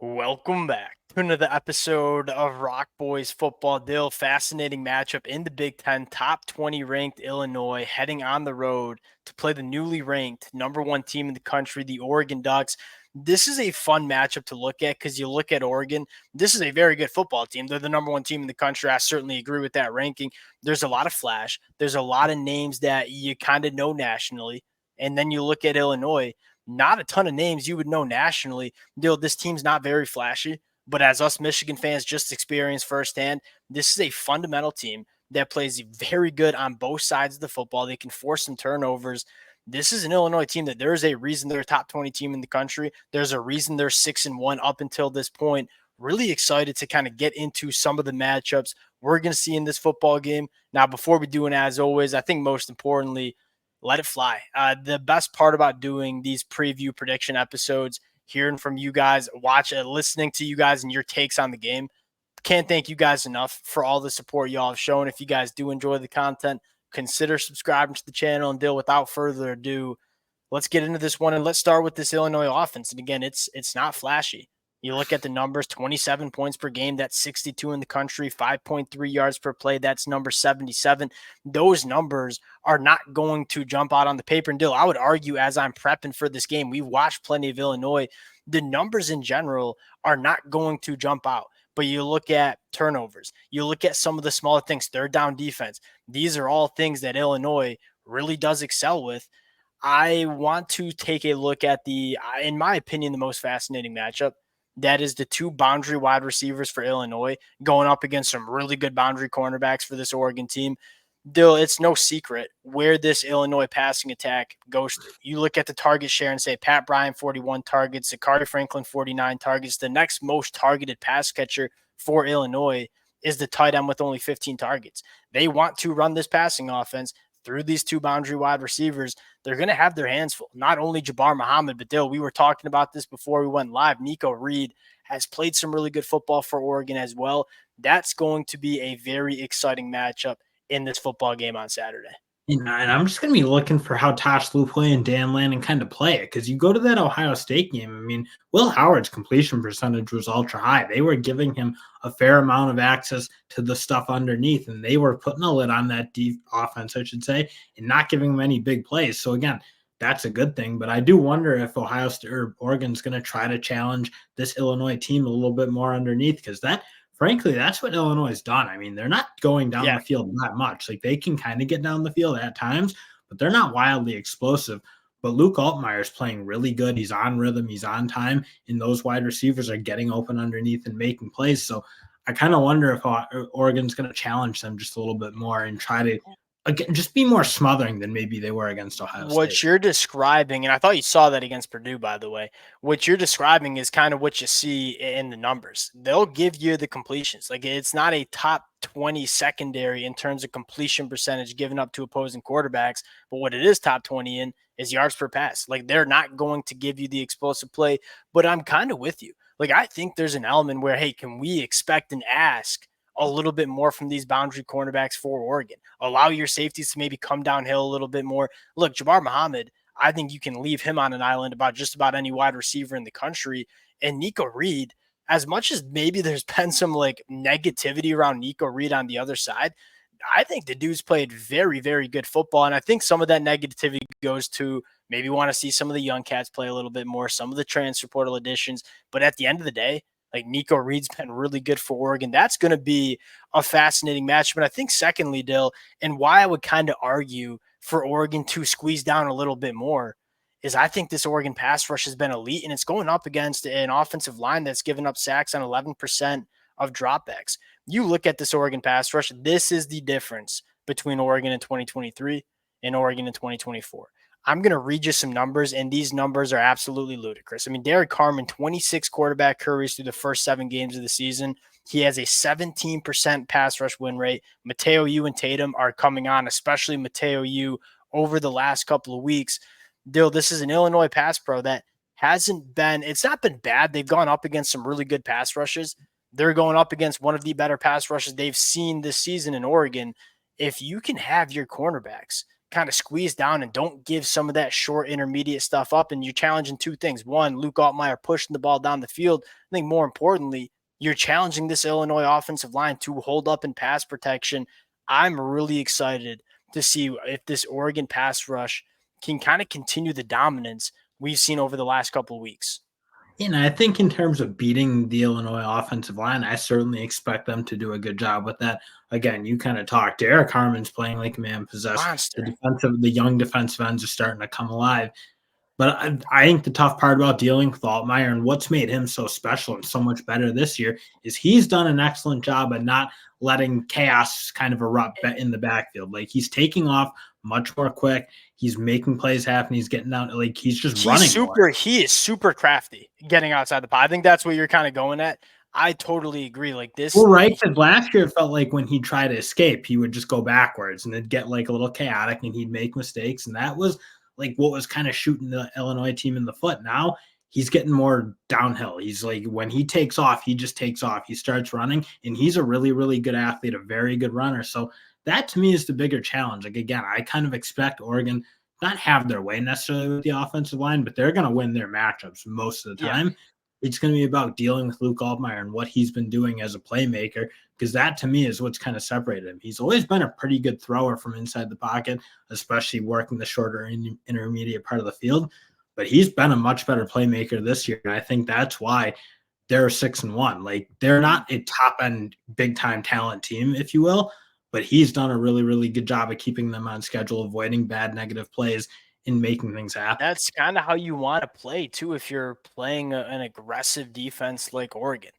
Welcome back to another episode of Rock Boys Football Dill. Fascinating matchup in the Big Ten. Top 20 ranked Illinois heading on the road to play the newly ranked number one team in the country, the Oregon Ducks. This is a fun matchup to look at because you look at Oregon. This is a very good football team. They're the number one team in the country. I certainly agree with that ranking. There's a lot of flash. There's a lot of names that you kind of know nationally. And then you look at Illinois, not a ton of names you would know nationally. This team's not very flashy, but as us Michigan fans just experienced firsthand, this is a fundamental team that plays very good on both sides of the football. They can force some turnovers. This is an Illinois team that there is a reason they're a top 20 team in the country. There's a reason they're 6-1 up until this point. Really excited to kind of get into some of the matchups we're going to see in this football game. Now, before we do, and as always, I think most importantly, let it fly. The best part about doing these preview prediction episodes, hearing from you guys, listening to you guys and your takes on the game. Can't thank you guys enough for all the support y'all have shown. If you guys do enjoy the content, consider subscribing to the channel. And without further ado, let's get into this one. And let's start with this Illinois offense. And again, it's not flashy. You look at the numbers, 27 points per game, that's 62 in the country, 5.3 yards per play, that's number 77. Those numbers are not going to jump out on the paper. And I would argue as I'm prepping for this game, we watched plenty of Illinois. The numbers in general are not going to jump out. But you look at turnovers, you look at some of the smaller things, third down defense. These are all things that Illinois really does excel with. I want to take a look at in my opinion, the most fascinating matchup. That is the two boundary wide receivers for Illinois going up against some really good boundary cornerbacks for this Oregon team. It's no secret where this Illinois passing attack goes through. You look at the target share and say Pat Bryant, 41 targets, Zachary Franklin, 49 targets. The next most targeted pass catcher for Illinois is the tight end with only 15 targets. They want to run this passing offense through these two boundary wide receivers. They're going to have their hands full. Not only Jabbar Muhammad, but we were talking about this before we went live. Nico Reed has played some really good football for Oregon as well. That's going to be a very exciting matchup in this football game on Saturday. And I'm just going to be looking for how Tosh Lupoi and Dan Lanning kind of play it, because you go to that Ohio State game. I mean, Will Howard's completion percentage was ultra high. They were giving him a fair amount of access to the stuff underneath, and they were putting a lid on that deep offense, I should say, and not giving them any big plays. So again, that's a good thing. But I do wonder if Ohio State or Oregon's going to try to challenge this Illinois team a little bit more underneath, because frankly, that's what Illinois has done. I mean, they're not going down the field that much. Like, they can kind of get down the field at times, but they're not wildly explosive. But Luke Altmaier is playing really good. He's on rhythm. He's on time. And those wide receivers are getting open underneath and making plays. So I kind of wonder if Oregon's going to challenge them just a little bit more and try to again, just be more smothering than maybe they were against Ohio State. What you're describing, and I thought you saw that against Purdue, by the way, what you're describing is kind of what you see in the numbers. They'll give you the completions. Like, it's not a top 20 secondary in terms of completion percentage given up to opposing quarterbacks, but what it is top 20 in is yards per pass. Like, they're not going to give you the explosive play, but I'm kind of with you. Like, I think there's an element where, hey, can we expect and ask a little bit more from these boundary cornerbacks for Oregon? Allow your safeties to maybe come downhill a little bit more. Look, Jabbar Muhammad, I think you can leave him on an island about just about any wide receiver in the country. And Nico Reed, as much as maybe there's been some like negativity around Nico Reed on the other side, I think the dude's played very, very good football. And I think some of that negativity goes to maybe want to see some of the young cats play a little bit more, some of the transfer portal additions. But at the end of the day, like, Nico Reed's been really good for Oregon. That's going to be a fascinating match. But I think secondly, Dill, and why I would kind of argue for Oregon to squeeze down a little bit more is I think this Oregon pass rush has been elite, and it's going up against an offensive line that's given up sacks on 11% of dropbacks. You look at this Oregon pass rush, this is the difference between Oregon in 2023 and Oregon in 2024. I'm going to read you some numbers, and these numbers are absolutely ludicrous. I mean, Derek Carman, 26 quarterback hurries through the first 7 games of the season. He has a 17% pass rush win rate. Mateo Yu and Tatum are coming on, especially Mateo Yu, over the last couple of weeks. This is an Illinois pass pro that it's not been bad. They've gone up against some really good pass rushes. They're going up against one of the better pass rushes they've seen this season in Oregon. If you can have your cornerbacks kind of squeeze down and don't give some of that short intermediate stuff up. And you're challenging two things. One, Luke Altmaier pushing the ball down the field. I think more importantly, you're challenging this Illinois offensive line to hold up in pass protection. I'm really excited to see if this Oregon pass rush can kind of continue the dominance we've seen over the last couple of weeks. And I think in terms of beating the Illinois offensive line, I certainly expect them to do a good job with that. Again, you kind of talked. Derek Harmon's playing like a man possessed. Monster. The young defensive ends are starting to come alive. But I think the tough part about dealing with Altmaier and what's made him so special and so much better this year is he's done an excellent job at not letting chaos kind of erupt in the backfield. Like he's taking off much more quick. He's making plays happen. He's getting out. Like he's just running more. He is super crafty getting outside the pot. I think that's what you're kind of going at. I totally agree. Like this. Well, right. Because last year it felt like when he tried to escape, he would just go backwards and it'd get like a little chaotic and he'd make mistakes. And that was like what was kind of shooting the Illinois team in the foot. Now he's getting more downhill. He's like, when he takes off, he just takes off. He starts running and he's a really, really good athlete, a very good runner. So that to me is the bigger challenge. Like, again, I kind of expect Oregon not have their way necessarily with the offensive line, but they're going to win their matchups most of the time. Yeah. It's going to be about dealing with Luke Altmaier and what he's been doing as a playmaker, because that to me is what's kind of separated him. He's always been a pretty good thrower from inside the pocket, especially working the shorter intermediate part of the field. But he's been a much better playmaker this year. And I think that's why they're 6-1. Like they're not a top end, big time talent team, if you will, but he's done a really, really good job of keeping them on schedule, avoiding bad negative plays, in making things happen. That's kind of how you want to play too if you're playing an aggressive defense like Oregon.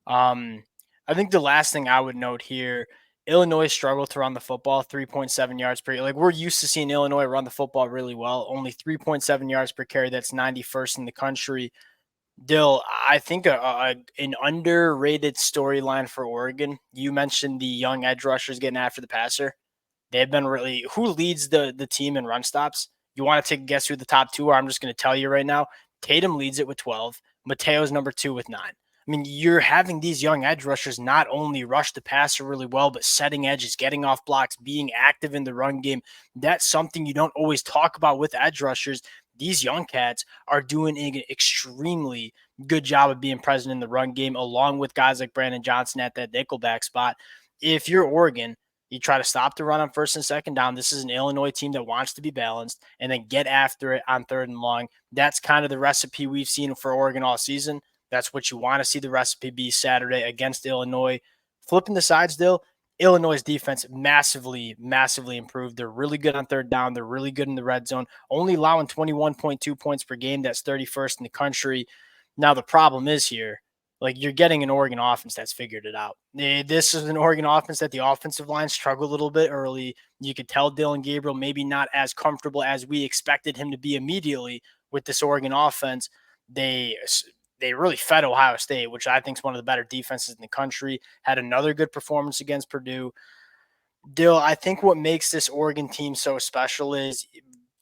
I think the last thing I would note here, Illinois struggled to run the football, 3.7 yards per carry. Like we're used to seeing Illinois run the football really well, only 3.7 yards per carry. That's 91st in the country. Dill, I think an underrated storyline for Oregon. You mentioned the young edge rushers getting after the passer. They've been really who leads the team in run stops. You want to take a guess who the top two are? I'm just going to tell you right now. Tatum leads it with 12. Mateo's number 2 with 9. I mean, you're having these young edge rushers not only rush the passer really well, but setting edges, getting off blocks, being active in the run game. That's something you don't always talk about with edge rushers. These young cats are doing an extremely good job of being present in the run game, along with guys like Brandon Johnson at that nickelback spot. If you're Oregon, you try to stop the run on first and second down. This is an Illinois team that wants to be balanced and then get after it on third and long. That's kind of the recipe we've seen for Oregon all season. That's what you want to see the recipe be Saturday against Illinois. Flipping the sides, Dill, Illinois' defense massively, massively improved. They're really good on third down. They're really good in the red zone, only allowing 21.2 points per game. That's 31st in the country. Now, the problem is here, like you're getting an Oregon offense that's figured it out. This is an Oregon offense that the offensive line struggled a little bit early. You could tell Dylan Gabriel maybe not as comfortable as we expected him to be immediately with this Oregon offense. They really fed Ohio State, which I think is one of the better defenses in the country. Had another good performance against Purdue. Dill, I think what makes this Oregon team so special is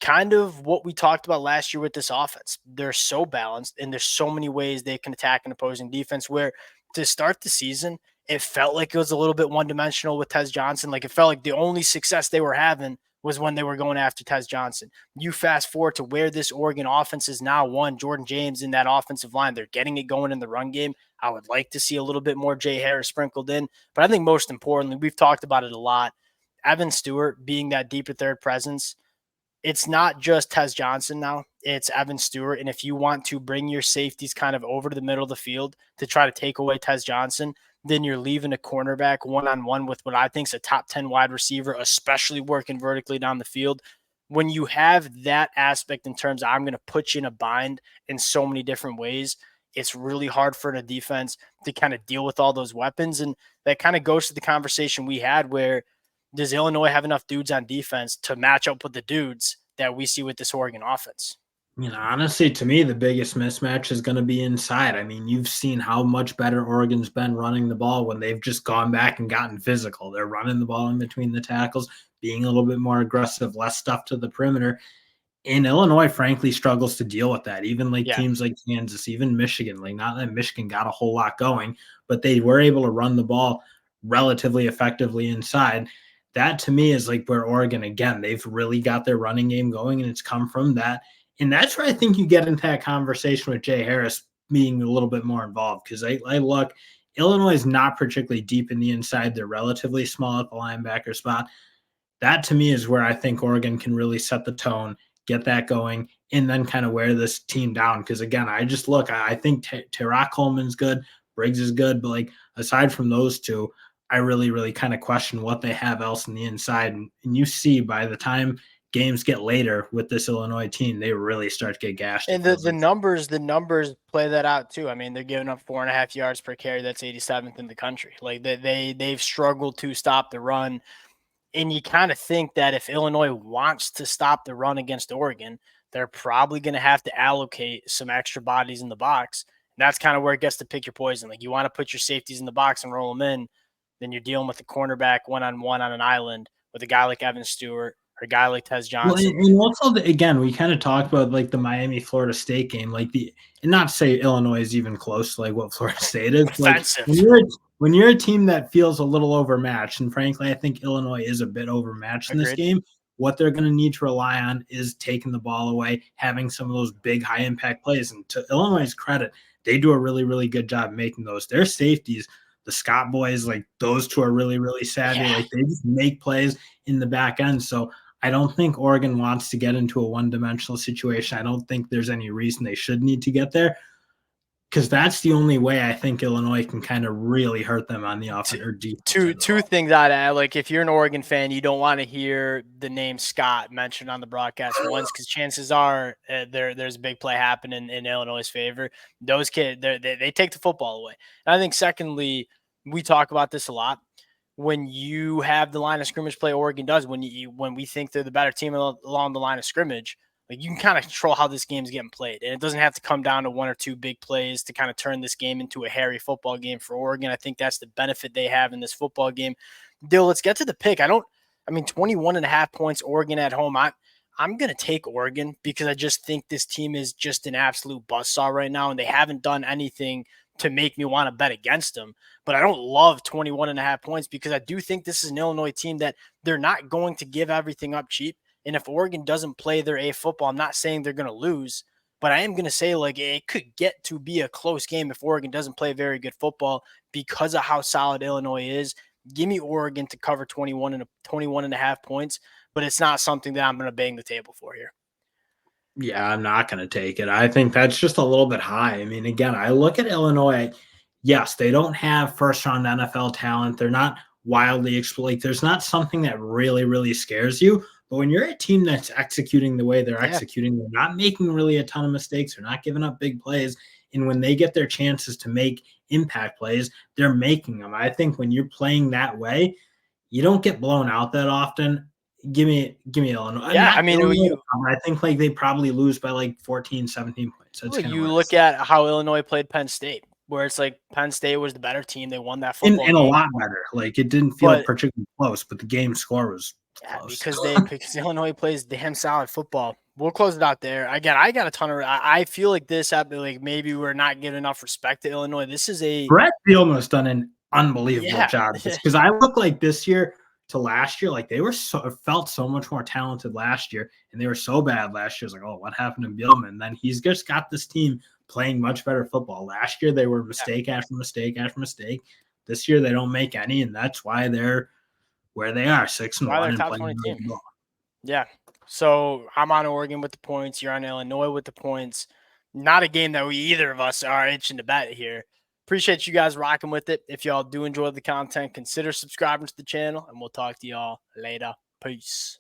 kind of what we talked about last year with this offense. They're so balanced, and there's so many ways they can attack an opposing defense where to start the season, it felt like it was a little bit one-dimensional with Tez Johnson. Like it felt like the only success they were having was when they were going after Tez Johnson. You fast forward to where this Oregon offense is now. Jordan James in that offensive line. They're getting it going in the run game. I would like to see a little bit more Jay Harris sprinkled in. But I think most importantly, we've talked about it a lot, Evan Stewart being that deeper third presence. It's not just Tez Johnson now. It's Evan Stewart. And if you want to bring your safeties kind of over to the middle of the field to try to take away Tez Johnson, then you're leaving a cornerback one-on-one with what I think is a top 10 wide receiver, especially working vertically down the field. When you have that aspect in terms of I'm going to put you in a bind in so many different ways, it's really hard for the defense to kind of deal with all those weapons. And that kind of goes to the conversation we had where does Illinois have enough dudes on defense to match up with the dudes that we see with this Oregon offense? Honestly, to me, the biggest mismatch is going to be inside. I mean, you've seen how much better Oregon's been running the ball when they've just gone back and gotten physical. They're running the ball in between the tackles, being a little bit more aggressive, less stuff to the perimeter. And Illinois, frankly, struggles to deal with that. Even teams like Kansas, even Michigan, like not that Michigan got a whole lot going, but they were able to run the ball relatively effectively inside. that to me is like where Oregon, again, they've really got their running game going, and it's come from that. And that's where I think you get into that conversation with Jay Harris being a little bit more involved, because I look, Illinois is not particularly deep in the inside. They're relatively small at the linebacker spot. That to me is where I think Oregon can really set the tone, get that going, and then kind of wear this team down. Because again, I just look, I think Terra Coleman's good, Briggs is good, but like aside from those two, I really, really kind of question what they have else in the inside. And you see by the time games get later with this Illinois team, they really start to get gashed. It And the feels the like numbers the numbers play that out too. I mean, they're giving up 4.5 yards per carry. That's 87th in the country. Like they've struggled to stop the run. And you kind of think that if Illinois wants to stop the run against Oregon, they're probably going to have to allocate some extra bodies in the box. And that's kind of where it gets to pick your poison. Like you want to put your safeties in the box and roll them in, then you're dealing with a cornerback one-on-one on an island with a guy like Evan Stewart or a guy like Tez well, Johnson. and also again, we kind of talked about like the Miami Florida State game, like and not to say Illinois is even close to like what Florida State is. Like Offensive. when you're a team that feels a little overmatched, and frankly, I think Illinois is a bit overmatched in this Agreed. game. What they're going to need to rely on is taking the ball away, having some of those big high impact plays. And to Illinois' credit, they do a really, really good job making those. Their safeties, the Scott boys, like those two are really, really savvy. Yeah. Like they just make plays in the back end. So I don't think Oregon wants to get into a one-dimensional situation. I don't think there's any reason they should need to get there, because that's the only way I think Illinois can kind of really hurt them on the offense or defense two end of the two ball. things I'd add. Like if you're an Oregon fan, you don't want to hear the name Scott mentioned on the broadcast once, because chances are there's a big play happening in Illinois' favor. Those kids, they take the football away. And I think secondly, we talk about this a lot. When you have the line of scrimmage play Oregon does, when we think they're the better team along the line of scrimmage, like you can kind of control how this game's getting played, and it doesn't have to come down to one or two big plays to kind of turn this game into a hairy football game for Oregon. I think that's the benefit they have in this football game. Dill, let's get to the pick. I mean, 21.5 points, Oregon at home. I'm going to take Oregon because I just think this team is just an absolute buzzsaw right now, and they haven't done anything to make me want to bet against them. But I don't love 21.5 points because I do think this is an Illinois team that they're not going to give everything up cheap. And if Oregon doesn't play their A football, I'm not saying they're going to lose, but I am going to say like it could get to be a close game if Oregon doesn't play very good football because of how solid Illinois is. Give me Oregon to cover 21.5 points, but it's not something that I'm going to bang the table for here. Yeah, I'm not going to take it. I think that's just a little bit high. I mean, again, I look at Illinois. Yes, they don't have first round NFL talent. They're not wildly like there's not something that really, really scares you. But when you're a team that's executing the way they're Yeah. executing, they're not making really a ton of mistakes. They're not giving up big plays. And when they get their chances to make impact plays, they're making them. I think when you're playing that way, you don't get blown out that often. Give me Illinois. Yeah. I Not mean, Illinois. I think like they probably lose by like 14, 17 points. That's kind of you where I look see it. at how Illinois played Penn State, where it's like Penn State was the better team. They won that And, football and a game. lot better. Like it didn't feel But particularly close, but the game score was yeah, close. because Illinois plays damn solid football. We'll close it out there. Again, I got a ton of. I feel like this happened. Like maybe we're not giving enough respect to Illinois. This is a Brett Bielema has done an unbelievable yeah, job because I look like this year to last year, like they were felt so much more talented last year, and they were so bad last year. It's like, oh, what happened to Bielema? And then he's just got this team playing much better football. Last year they were mistake after mistake after mistake. This year they don't make any, and that's why they're where they are, six and why they're one, a and top playing 20 really team. good ball. Yeah. So I'm on Oregon with the points. You're on Illinois with the points. Not a game that we either of us are itching to bet here. Appreciate you guys rocking with it. If y'all do enjoy the content, consider subscribing to the channel, and we'll talk to y'all later. Peace.